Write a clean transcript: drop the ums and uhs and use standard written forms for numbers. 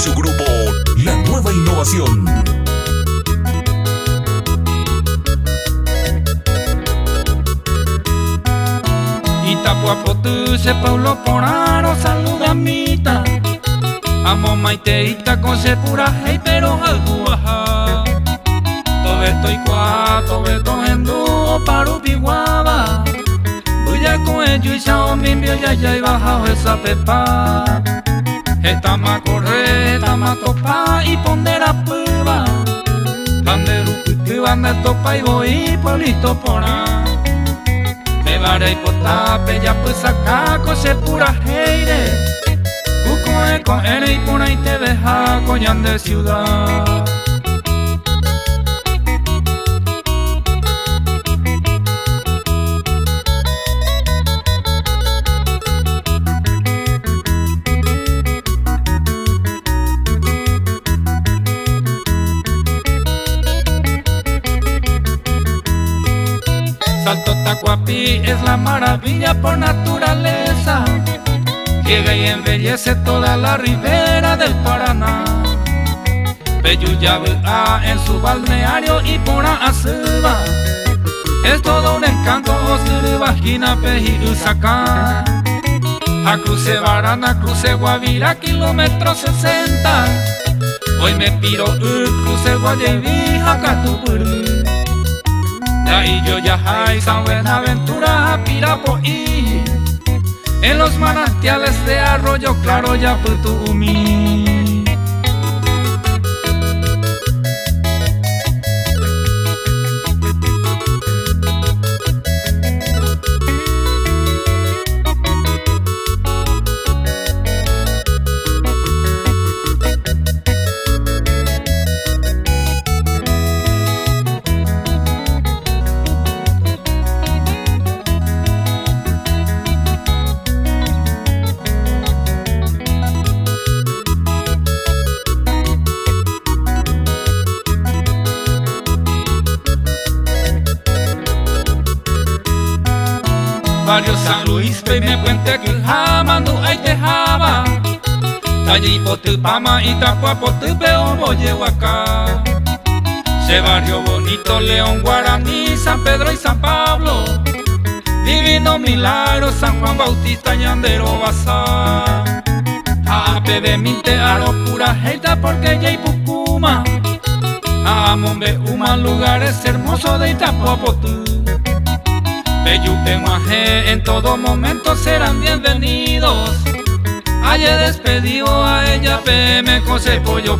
su grupo La Nueva Innovación. Itapuapotu se Paulo Poraro saluda mita Amo maiteita con se pura hey pero alguaja Tobeto y cua, tobeto hendu paru piguaba Buya con ello y sao mimbio ya y bajao esa pepa Esta ma corre, esta ma topa y pondera puba Panderu cutuban de topa y voy polito pora Vare y potape ya pues acá cose pura heire Cucoe con ere y puna y te deja coñan de ciudad Salto Tacuapi es la maravilla por naturaleza Llega y embellece toda la ribera del Paraná Peyuyabá en su balneario y Pora Azuba Es todo un encanto, Osuru, Jinape y Usacá A cruce Barana, cruce Guavira, kilómetro 60 Hoy me piro, cruce Guayeví, Jacatupuri y yo ya hay San Buenaventura, Pirapoí En los manantiales de Arroyo Claro, Yaputumi Barrio San Luis, pe me cuente que jamando hay tejaba Allí Potupama, Itapuapotu, peo Boyehuacá Ese barrio bonito, León, Guaraní, San Pedro y San Pablo Divino Milagro, San Juan Bautista, Ñandero, Bazá Ape de Minte, Aro, pura heita porque ya hay Pucuma Amombe, Uma, lugares hermosos de Itapuapotu Peyupe, Guajé, en todo momento serán bienvenidos Haya despedido a ella, me cose pollo